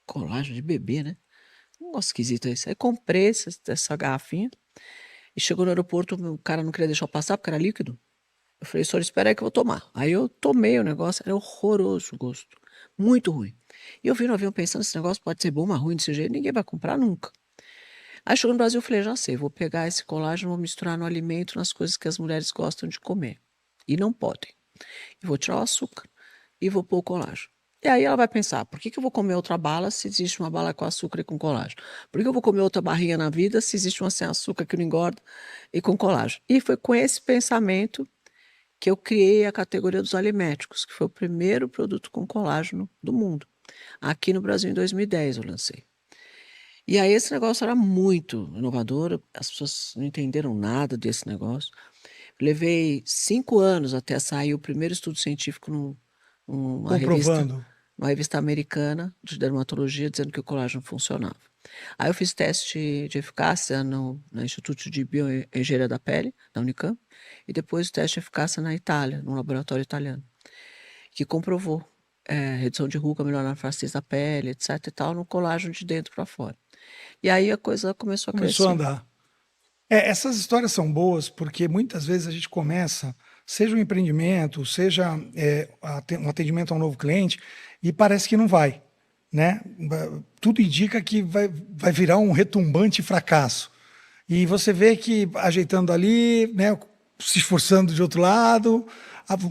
B: colágeno de bebê, né? Um negócio esquisito isso. Aí comprei essa garrafinha e chegou no aeroporto, o cara não queria deixar eu passar porque era líquido. Eu falei, senhor, espera aí que eu vou tomar. Aí eu tomei o negócio, era horroroso o gosto, muito ruim. E eu vi no avião pensando, esse negócio pode ser bom, mas ruim desse jeito, ninguém vai comprar nunca. Aí chegou no Brasil, eu falei, já sei, vou pegar esse colágeno, vou misturar no alimento, nas coisas que as mulheres gostam de comer. E não podem. E vou tirar o açúcar e vou pôr o colágeno. E aí ela vai pensar, por que eu vou comer outra bala se existe uma bala com açúcar e com colágeno? Por que eu vou comer outra barrinha na vida se existe uma sem açúcar que não engorda e com colágeno? E foi com esse pensamento que eu criei a categoria dos aliméticos, que foi o primeiro produto com colágeno do mundo. Aqui no Brasil, em 2010, eu lancei. E aí esse negócio era muito inovador, as pessoas não entenderam nada desse negócio. Levei 5 anos até sair o primeiro estudo científico numa revista americana de dermatologia, dizendo que o colágeno funcionava. Aí eu fiz teste de eficácia no Instituto de Bioengenharia da Pele, da Unicamp, e depois o teste de eficácia na Itália, num laboratório italiano, que comprovou redução de ruga, melhorar a flacidez da pele, etc. e tal, no colágeno de dentro para fora. E aí a coisa começou a crescer.
D: Começou a andar. Essas histórias são boas porque muitas vezes a gente começa, seja um empreendimento, seja um atendimento a um novo cliente, e parece que não vai. né? Tudo indica que vai virar um retumbante fracasso. E você vê que ajeitando ali, né, se esforçando de outro lado,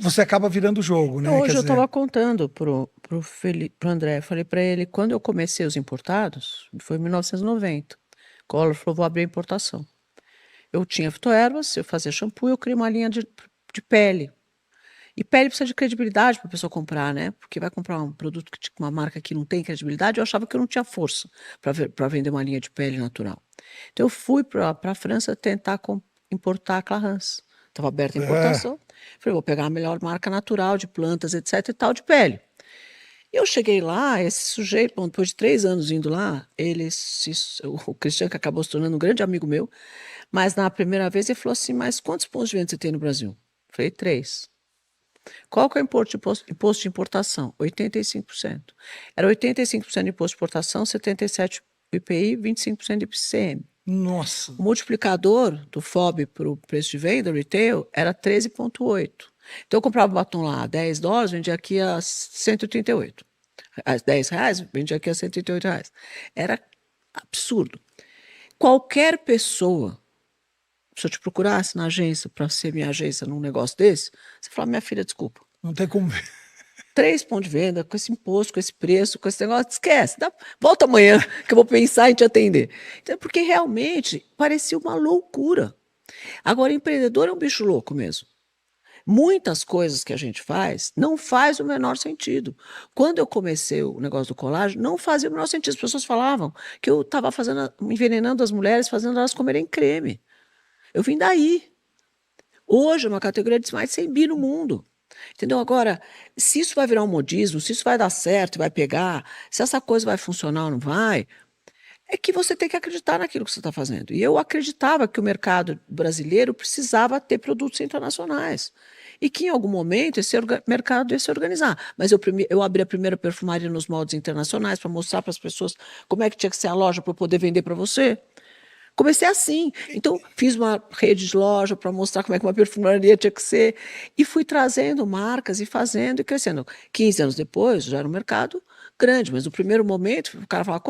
D: você acaba virando o jogo, né?
B: Hoje
D: Quer
B: eu
D: dizer,
B: estava contando pro André, falei para ele, quando eu comecei os importados, foi em 1990, Collor falou, vou abrir a importação. Eu tinha fitoervas, eu fazia shampoo, eu criei uma linha de pele. E pele precisa de credibilidade para a pessoa comprar, né? Porque vai comprar um produto que uma marca que não tem credibilidade, eu achava que eu não tinha força para vender uma linha de pele natural. Então eu fui para a França tentar importar a Clarins. Estava aberta a importação. Falei, vou pegar a melhor marca natural de plantas, etc e tal, de pele. E eu cheguei lá, esse sujeito, bom, depois de 3 anos indo lá, o Cristiano, que acabou se tornando um grande amigo meu, mas na primeira vez ele falou assim, mas quantos pontos de venda você tem no Brasil? Falei, 3. Qual que é o imposto de importação? 85%. Era 85% de imposto de importação, 77% do IPI, 25% de IPCM.
D: nossa,
B: O multiplicador do FOB para o preço de venda, retail, era 13,8. Então eu comprava um batom lá a $10, vendia aqui a 138. R$10, vendia aqui a R$138. Era absurdo. Qualquer pessoa, se eu te procurasse na agência para ser minha agência num negócio desse, você fala, minha filha, desculpa.
D: não tem como ver.
B: 3 pontos de venda, com esse imposto, com esse preço, com esse negócio, esquece. Volta amanhã que eu vou pensar em te atender. Então, porque realmente parecia uma loucura. Agora, empreendedor é um bicho louco mesmo. Muitas coisas que a gente faz não faz o menor sentido. Quando eu comecei o negócio do colágeno, não fazia o menor sentido. As pessoas falavam que eu estava envenenando as mulheres, fazendo elas comerem creme. Eu vim daí. Hoje é uma categoria de mais de 100 bi no mundo. Entendeu? Agora, se isso vai virar um modismo, se isso vai dar certo, vai pegar, se essa coisa vai funcionar ou não vai, é que você tem que acreditar naquilo que você está fazendo. E eu acreditava que o mercado brasileiro precisava ter produtos internacionais. E que em algum momento esse mercado ia se organizar. Mas eu abri a primeira perfumaria nos moldes internacionais para mostrar para as pessoas como é que tinha que ser a loja para eu poder vender para você. Comecei assim. Então, fiz uma rede de loja para mostrar como é que uma perfumaria tinha que ser. E fui trazendo marcas e fazendo e crescendo. 15 anos depois, já era um mercado grande, mas no primeiro momento, o cara falava,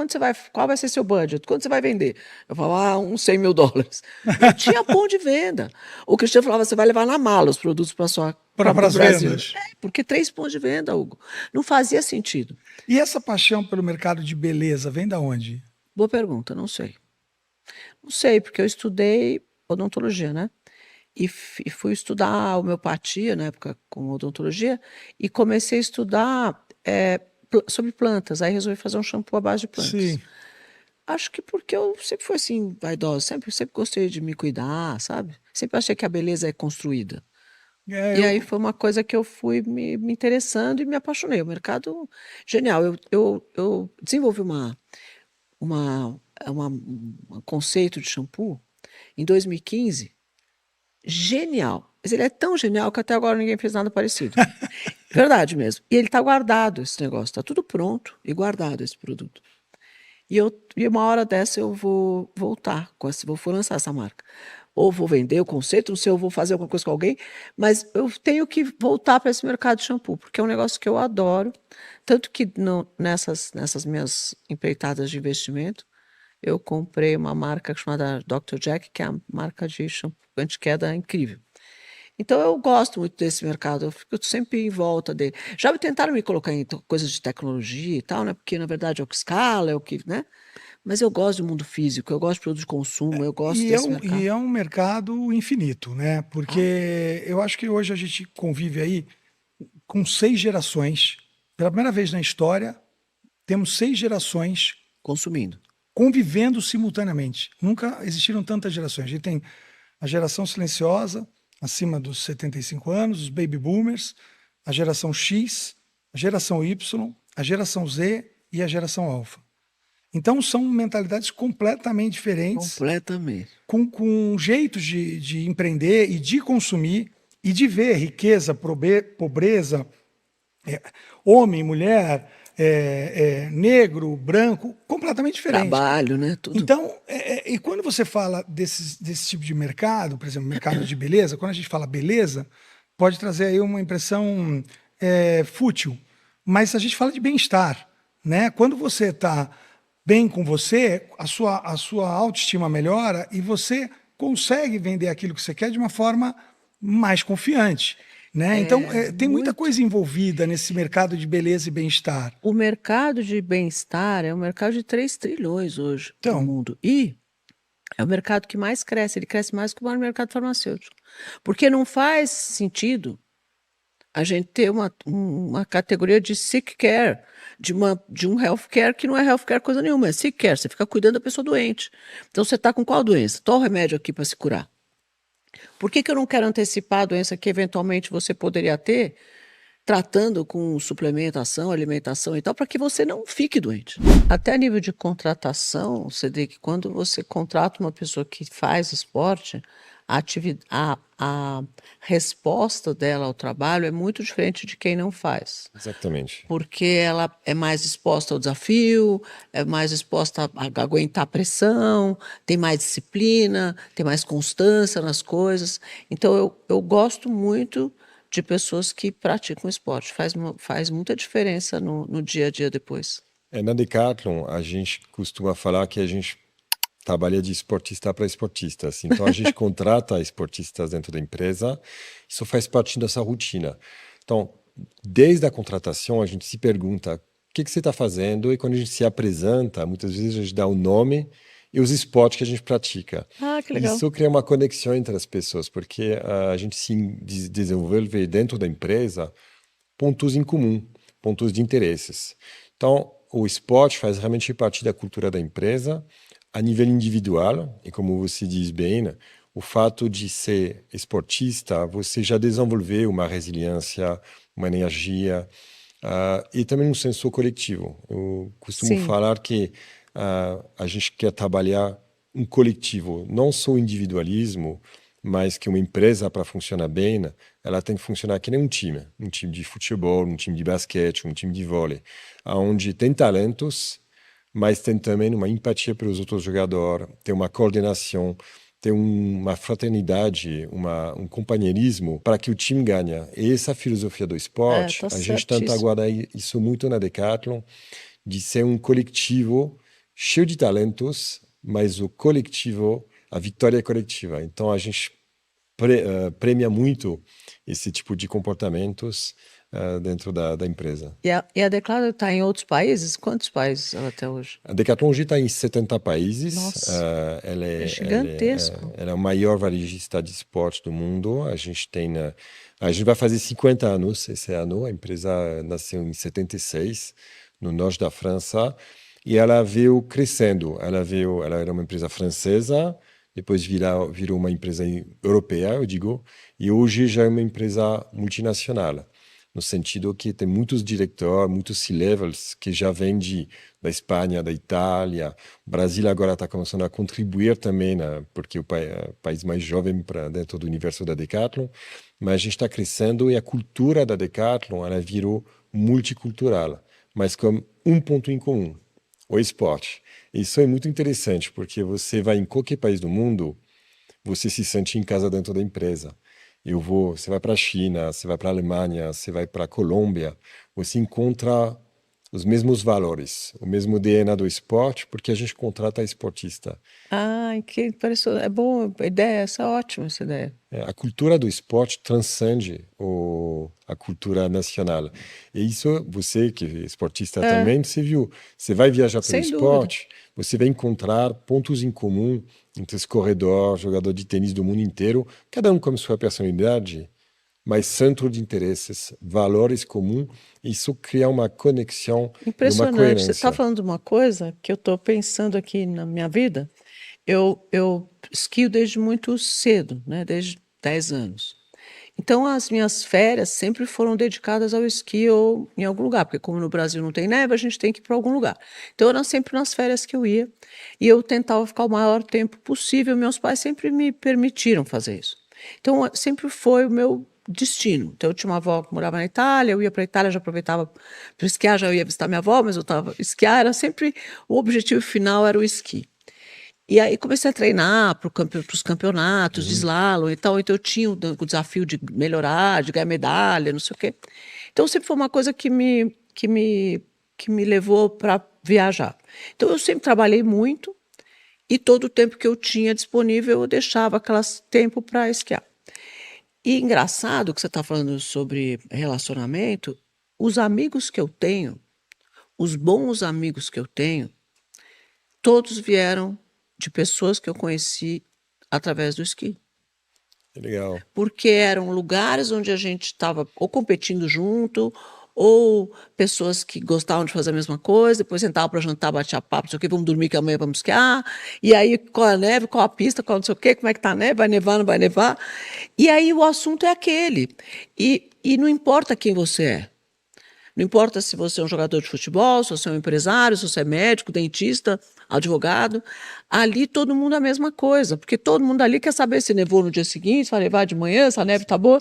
B: qual vai ser seu budget? Quanto você vai vender? Eu falava, uns $100 mil. Não tinha ponto de venda. O Cristiano falava, você vai levar na mala os produtos para
D: As
B: Brasil.
D: vendas.
B: Porque 3 pontos de venda, Hugo. Não fazia sentido.
D: E essa paixão pelo mercado de beleza vem da onde?
B: Boa pergunta, não sei. Não sei, porque eu estudei odontologia, né? E fui estudar homeopatia, na época, com odontologia, e comecei a estudar sobre plantas. Aí resolvi fazer um shampoo à base de plantas.
D: Sim.
B: Acho que porque eu sempre fui assim, vaidosa, sempre gostei de me cuidar, sabe? Sempre achei que a beleza é construída. E aí foi uma coisa que eu fui me interessando e me apaixonei. O mercado, genial. Eu desenvolvi um conceito de shampoo em 2015, genial. Mas ele é tão genial que até agora ninguém fez nada parecido. Verdade mesmo. E ele está guardado, esse negócio. Está tudo pronto e guardado, esse produto. E uma hora dessa eu vou voltar, vou lançar essa marca. Ou vou vender o conceito, não sei, eu vou fazer alguma coisa com alguém, mas eu tenho que voltar para esse mercado de shampoo, porque é um negócio que eu adoro. Tanto que nessas minhas empreitadas de investimento, eu comprei uma marca chamada Dr. Jack, que é a marca de shampoo anti-queda incrível. Então eu gosto muito desse mercado, eu fico sempre em volta dele. Já tentaram me colocar em coisas de tecnologia e tal, né? Porque na verdade é o que escala, é o que, né? Mas eu gosto do mundo físico, eu gosto de produtos de consumo, eu gosto desse mercado.
D: E é um mercado infinito, né? Porque eu acho que hoje a gente convive aí com 6 gerações. Pela primeira vez na história, temos 6 gerações
B: Consumindo.
D: convivendo simultaneamente. Nunca existiram tantas gerações. A gente tem a geração silenciosa, acima dos 75 anos, os baby boomers, a geração X, a geração Y, a geração Z e a geração Alpha. Então são mentalidades completamente diferentes,
B: Completamente.
D: com jeitos de empreender e de consumir e de ver riqueza, pobreza, homem, mulher, negro, branco, completamente diferente.
B: Trabalho, né? Tudo.
D: Então, e quando você fala desse tipo de mercado, por exemplo, mercado de beleza, quando a gente fala beleza, pode trazer aí uma impressão fútil, mas a gente fala de bem-estar, né? Quando você está bem com você, a sua autoestima melhora e você consegue vender aquilo que você quer de uma forma mais confiante, né? Então, tem muita
B: muito.
D: coisa envolvida nesse mercado de beleza e bem-estar.
B: O mercado de bem-estar é um mercado de 3 trilhões hoje
D: Então.
B: no mundo. E é o mercado que mais cresce. Ele cresce mais que o mercado farmacêutico. Porque não faz sentido a gente ter uma categoria de sick care, de um healthcare que não é healthcare coisa nenhuma, é sick care, você fica cuidando da pessoa doente. Então você está com qual doença? Qual o remédio aqui para se curar? Por que eu não quero antecipar a doença que eventualmente você poderia ter, tratando com suplementação, alimentação e tal, para que você não fique doente? Até a nível de contratação, você vê que quando você contrata uma pessoa que faz esporte, a resposta dela ao trabalho é muito diferente de quem não faz.
E: Exatamente.
B: Porque ela é mais exposta ao desafio, é mais exposta a aguentar pressão, tem mais disciplina, tem mais constância nas coisas. Então, eu gosto muito de pessoas que praticam esporte. Faz muita diferença no dia a dia depois.
E: Na Decathlon, a gente costuma falar que a gente trabalha de esportista para esportistas. Então, a gente contrata esportistas dentro da empresa. Isso faz parte dessa rotina. Então, desde a contratação, a gente se pergunta o que você está fazendo, e quando a gente se apresenta, muitas vezes a gente dá o nome e os esportes que a gente pratica.
B: Ah, que legal.
E: Isso cria uma conexão entre as pessoas, porque a gente se desenvolve dentro da empresa pontos em comum, pontos de interesses. Então, o esporte faz realmente parte da cultura da empresa, a nível individual, e como você diz bem, né, o fato de ser esportista, você já desenvolveu uma resiliência, uma energia, e também um senso coletivo. Eu costumo
B: Sim.
E: falar que a gente quer trabalhar um coletivo, não só o individualismo, mas que uma empresa, para funcionar bem, né, ela tem que funcionar que nem um time de futebol, um time de basquete, um time de vôlei, onde tem talentos, mas tem também uma empatia pelos outros jogadores, tem uma coordenação, tem uma fraternidade, um companheirismo para que o time ganhe. E essa filosofia do esporte,
B: Tá
E: a gente tenta
B: certíssimo.
E: guardar isso muito na Decathlon, de ser um coletivo cheio de talentos, mas o coletivo, a vitória é coletiva. Então a gente premia muito esse tipo de comportamentos dentro da empresa.
B: E a Decathlon está em outros países? Quantos países ela até hoje?
E: A Decathlon hoje está em 70 países.
B: Nossa,
E: Ela
B: é gigantesco.
E: ela é o maior varejista de esporte do mundo. A gente vai fazer 50 anos esse ano. A empresa nasceu em 76, no norte da França, e ela veio crescendo. Ela era uma empresa francesa, depois virou uma empresa europeia, eu digo, e hoje já é uma empresa multinacional, no sentido que tem muitos diretores, muitos C-levels que já vêm da Espanha, da Itália. O Brasil agora está começando a contribuir também, né, porque é o país mais jovem para dentro do universo da Decathlon, mas a gente está crescendo e a cultura da Decathlon ela virou multicultural, mas com um ponto em comum, o esporte. Isso é muito interessante, porque você vai em qualquer país do mundo, você se sente em casa dentro da empresa. Você vai para a China, você vai para a Alemanha, você vai para a Colômbia, você encontra os mesmos valores, o mesmo DNA do esporte, porque a gente contrata esportista.
B: Que impressionante. É bom a ideia, essa é ótima essa ideia.
E: A cultura do esporte transcende a cultura nacional. E isso, você que é esportista também, você viu. Você vai viajar pelo
B: Sem dúvida.
E: esporte, você vai encontrar pontos em comum entre os corredores, jogadores de tênis do mundo inteiro, cada um com sua personalidade, mas centro de interesses, valores comuns. Isso cria uma conexão e uma
B: Impressionante.
E: coerência.
B: Você está falando de uma coisa que eu estou pensando aqui na minha vida. Eu esquio desde muito cedo, né? Desde 10 anos. Então, as minhas férias sempre foram dedicadas ao esqui ou em algum lugar, porque como no Brasil não tem neve, a gente tem que ir para algum lugar. Então, era sempre nas férias que eu ia, e eu tentava ficar o maior tempo possível. Meus pais sempre me permitiram fazer isso. Então, sempre foi o meu destino. Então, eu tinha uma avó que morava na Itália, eu ia para a Itália, já aproveitava para esquiar, já ia visitar minha avó, mas eu estava esquiar, era sempre o objetivo final era o esqui. E aí comecei a treinar para os campeonatos de slalom e tal. Então eu tinha o desafio de melhorar, de ganhar medalha, não sei o quê. Então sempre foi uma coisa que que me levou para viajar. Então, eu sempre trabalhei muito e todo o tempo que eu tinha disponível eu deixava aquele tempo para esquiar. E engraçado que você está falando sobre relacionamento, os amigos que eu tenho, os bons amigos que eu tenho, todos vieram de pessoas que eu conheci através do esqui.
E: Legal.
B: Porque eram lugares onde a gente estava ou competindo junto, ou pessoas que gostavam de fazer a mesma coisa, depois sentavam para jantar, batia papo, não sei o quê, vamos dormir que amanhã vamos esquiar, e aí qual a neve, qual a pista, qual não sei o quê, como é que tá a neve, vai nevar, não vai nevar. E aí o assunto é aquele. E não importa quem você é. Não importa se você é um jogador de futebol, se você é um empresário, se você é médico, dentista, advogado. Ali todo mundo é a mesma coisa, porque todo mundo ali quer saber se nevou no dia seguinte, se vai nevar de manhã, se a neve está boa.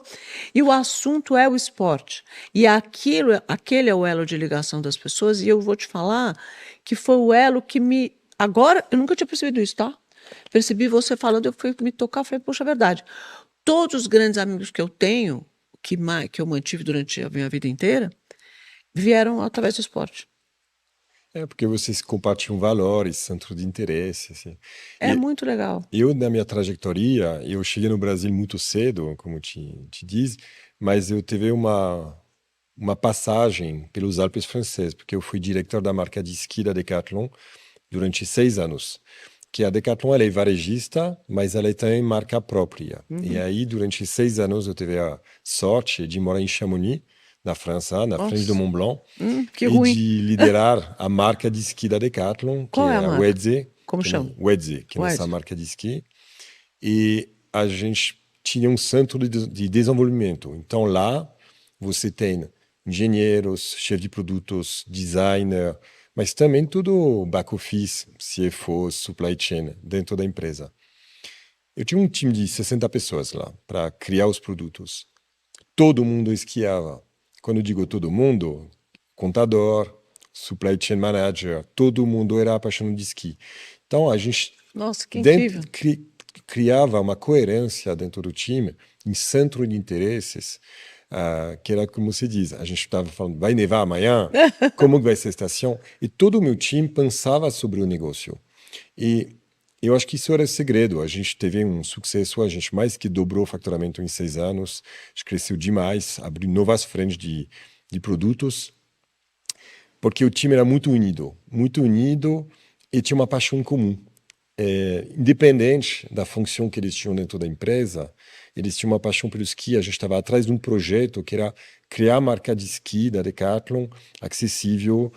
B: E o assunto é o esporte. E aquele é o elo de ligação das pessoas, e eu vou te falar que foi o elo que me... Agora, eu nunca tinha percebido isso, tá? Percebi você falando, eu fui me tocar, falei, poxa, é verdade. Todos os grandes amigos que eu tenho, que eu mantive durante a minha vida inteira, vieram através do esporte.
E: Porque vocês compartilham valores, centro de interesse, assim.
B: É muito legal.
E: Eu, na minha trajetória, eu cheguei no Brasil muito cedo, como te diz, mas eu tive uma passagem pelos Alpes franceses, porque eu fui diretor da marca de esqui da Decathlon durante 6 anos. Que a Decathlon, ela é varejista, mas ela é também marca própria. E aí, durante 6 anos, eu tive a sorte de morar em Chamonix, na França, na frente do Mont Blanc,
B: Que
E: e
B: ruim.
E: de liderar a marca de esqui da Decathlon,
B: Qual
E: que
B: é
E: é
B: a
E: a
B: marca?
E: Wedze.
B: Como chama?
E: Wedze, que é
B: Wedze.
E: nossa marca de esqui. E a gente tinha um centro de desenvolvimento. Então lá você tem engenheiros, chefe de produtos, designer, mas também tudo back-office, CFO, supply chain, dentro da empresa. Eu tinha um time de 60 pessoas lá para criar os produtos. Todo mundo esquiava. Quando eu digo todo mundo, contador, supply chain manager, todo mundo era apaixonado de esqui. Então a gente
B: Nossa, que incrível.
E: criava uma coerência dentro do time, em centro de interesses, que era como se diz, a gente estava falando, vai nevar amanhã? Como vai ser a estação? E todo o meu time pensava sobre o negócio. E eu acho que isso era o segredo. A gente teve um sucesso, a gente mais que dobrou o faturamento em 6 anos, a gente cresceu demais, abriu novas frentes de produtos, porque o time era muito unido e tinha uma paixão em comum. Independente da função que eles tinham dentro da empresa, eles tinham uma paixão pelo esqui. A gente estava atrás de um projeto que era criar a marca de esqui da Decathlon acessível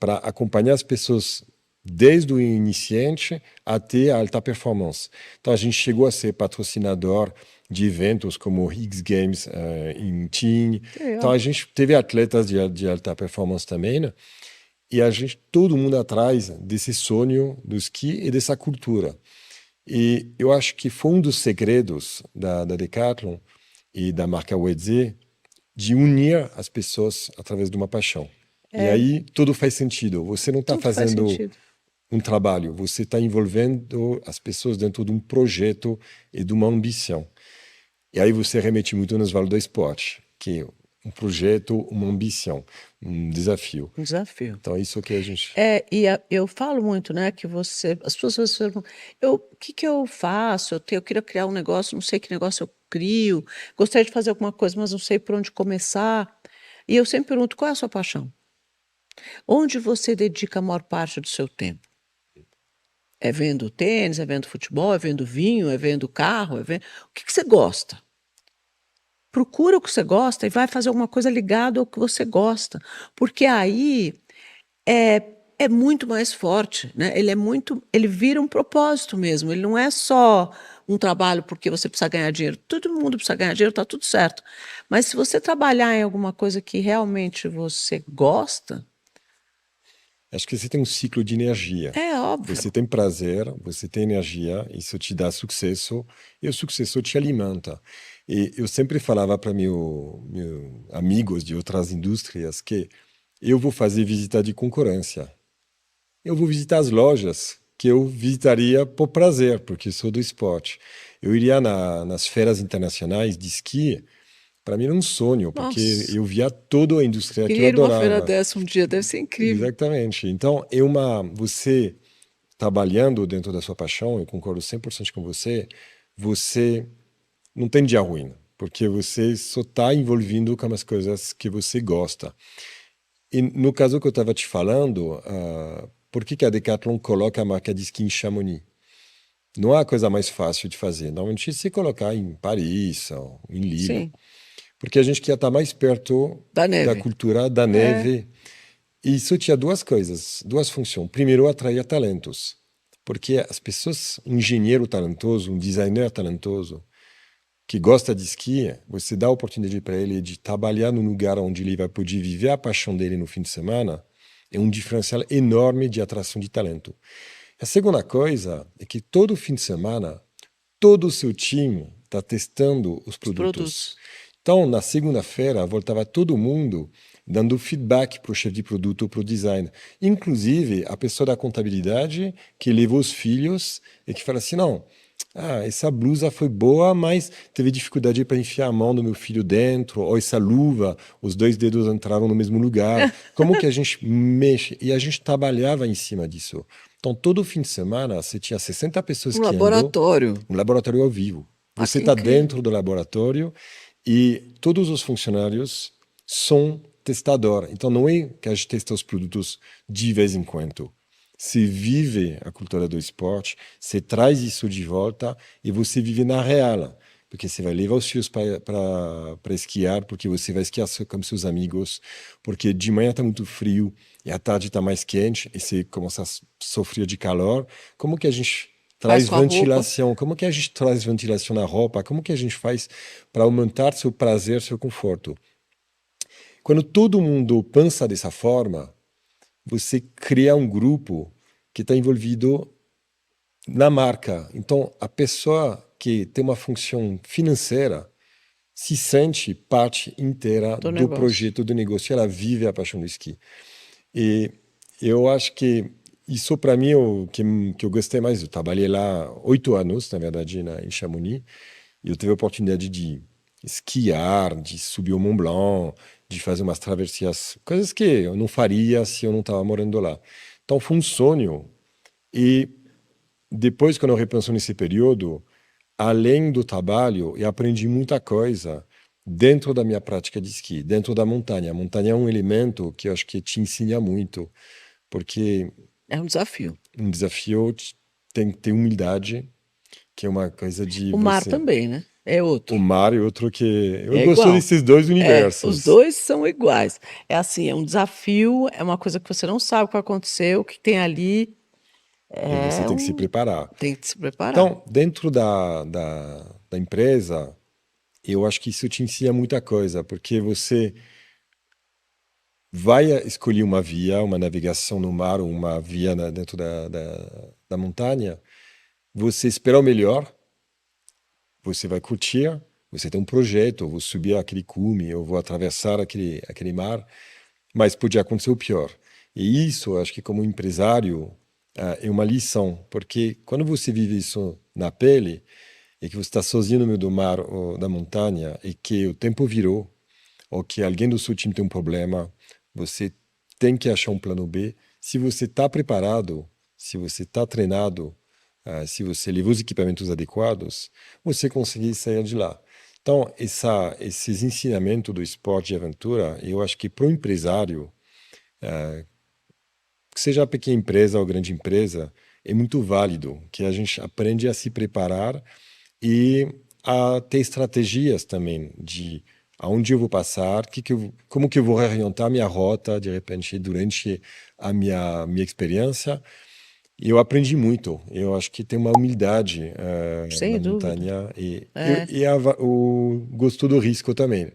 E: para acompanhar as pessoas desde o iniciante até a alta performance. Então a gente chegou a ser patrocinador de eventos como X Games em Tignes. Então a gente teve atletas de alta performance também, né? E a gente, todo mundo atrás desse sonho do esqui e dessa cultura. E eu acho que foi um dos segredos da Decathlon e da marca Wedze de unir as pessoas através de uma paixão. E aí tudo faz sentido. Você não está fazendo um trabalho, você está envolvendo as pessoas dentro de um projeto e de uma ambição. E aí você remete muito nos valores do esporte, que é um projeto, uma ambição, um desafio.
B: Um desafio.
E: Então, isso que a gente...
B: Eu falo muito, né, que as pessoas perguntam, o que eu faço? Eu queria criar um negócio, não sei que negócio eu crio, gostaria de fazer alguma coisa, mas não sei por onde começar. E eu sempre pergunto, qual é a sua paixão? Onde você dedica a maior parte do seu tempo? É vendo tênis, é vendo futebol, é vendo vinho, é vendo carro, o que você gosta? Procura o que você gosta e vai fazer alguma coisa ligada ao que você gosta, porque aí é muito mais forte, né? Ele vira um propósito mesmo, ele não é só um trabalho porque você precisa ganhar dinheiro. Todo mundo precisa ganhar dinheiro, está tudo certo. Mas se você trabalhar em alguma coisa que realmente você gosta...
E: Acho que você tem um ciclo de energia.
B: É óbvio.
E: Você tem prazer, você tem energia, isso te dá sucesso, e o sucesso te alimenta. E eu sempre falava para meus amigos de outras indústrias que eu vou fazer visita de concorrência. Eu vou visitar as lojas que eu visitaria por prazer, porque sou do esporte. Eu iria nas feiras internacionais de esqui, para mim era um sonho, porque
B: Nossa.
E: eu via toda a indústria que eu
B: Queria ir numa feira
E: adorava.
B: dessa um dia, deve ser incrível.
E: Exatamente. Então, você trabalhando dentro da sua paixão, eu concordo 100% com você, você não tem dia ruim, porque você só está envolvido com as coisas que você gosta. E no caso que eu estava te falando, por que que a Decathlon coloca a marca de esqui em Chamonix? Não é a coisa mais fácil de fazer. Normalmente se colocar em Paris ou em Lille,
B: Sim,
E: porque a gente quer estar mais perto
B: da
E: da
B: neve.
E: cultura da neve. E isso tinha duas coisas, duas funções. Primeiro, atrair talentos, porque as pessoas, um engenheiro talentoso, um designer talentoso, que gosta de esqui, você dá a oportunidade para ele de trabalhar num lugar onde ele vai poder viver a paixão dele no fim de semana, é um diferencial enorme de atração de talento. A segunda coisa é que todo fim de semana, todo o seu time está testando os
B: Os
E: produtos.
B: produtos.
E: Então, na segunda-feira, voltava todo mundo dando feedback para o chefe de produto, para o design. Inclusive, a pessoa da contabilidade que levou os filhos e que fala assim, não, essa blusa foi boa, mas teve dificuldade para enfiar a mão do meu filho dentro, ou essa luva, os dois dedos entraram no mesmo lugar. Como que a gente mexe? E a gente trabalhava em cima disso. Então, todo fim de semana, você tinha 60 pessoas
B: Um
E: que
B: laboratório.
E: um laboratório ao vivo.
B: Ah,
E: Você
B: que
E: está
B: incrível.
E: dentro do laboratório e todos os funcionários são testador. Então, não é que a gente testa os produtos de vez em quando. Você vive a cultura do esporte, você traz isso de volta e você vive na real. Porque você vai levar os filhos para esquiar, porque você vai esquiar com seus amigos, porque de manhã está muito frio e à tarde está mais quente e você começa a sofrer de calor. Como que a gente
B: Faz
E: traz
B: com a roupa.
E: ventilação? Como que a gente traz ventilação na roupa? Como que a gente faz para aumentar seu prazer, seu conforto? Quando todo mundo pensa dessa forma, você cria um grupo que está envolvido na marca. Então, a pessoa que tem uma função financeira se sente parte inteira
B: Do
E: do
B: negócio.
E: projeto do negócio. Ela vive a paixão do esqui. E eu acho que isso, para mim, é o que eu gostei mais. Eu trabalhei lá 8 anos, na verdade, em Chamonix. E eu tive a oportunidade de esquiar, de subir o Mont Blanc, de fazer umas travessias, coisas que eu não faria se eu não estava morando lá. Então, foi um sonho. E depois, quando eu repenso nesse período, além do trabalho, eu aprendi muita coisa dentro da minha prática de esqui, dentro da montanha. A montanha é um elemento que eu acho que te ensina muito, porque
B: É um desafio.
E: um desafio tem que ter humildade, que é uma coisa de
B: O mar
E: você.
B: também, né? É
E: O
B: outro.
E: mar e outro que. Eu
B: É
E: gosto
B: igual.
E: desses dois
B: É, os
E: universos.
B: dois são iguais. É assim, é um desafio, é uma coisa que você não sabe o que vai acontecer, o que tem ali.
E: E você
B: É
E: tem que se preparar.
B: Tem que se preparar.
E: Então, dentro da empresa, eu acho que isso te ensina muita coisa, porque você vai escolher uma via, uma navegação no mar, ou uma via dentro da montanha, você espera o melhor, você vai curtir, você tem um projeto, eu vou subir aquele cume, eu vou atravessar aquele mar, mas pode acontecer o pior. E isso, eu acho que como empresário, é uma lição, porque quando você vive isso na pele, e que você está sozinho no meio do mar ou da montanha, e que o tempo virou, ou que alguém do seu time tem um problema, você tem que achar um plano B. Se você está preparado, se você está treinado, se você levou os equipamentos adequados, você consegue sair de lá. Então, esses ensinamentos do esporte de aventura, eu acho que para o empresário, que seja pequena empresa ou grande empresa, é muito válido, que a gente aprende a se preparar e a ter estratégias também de aonde eu vou passar, como que eu vou reorientar minha rota, de repente, durante a minha experiência. E eu aprendi muito. Eu acho que tem uma humildade
B: Sem
E: na
B: dúvida.
E: montanha e,
B: É.
E: o gosto do risco também.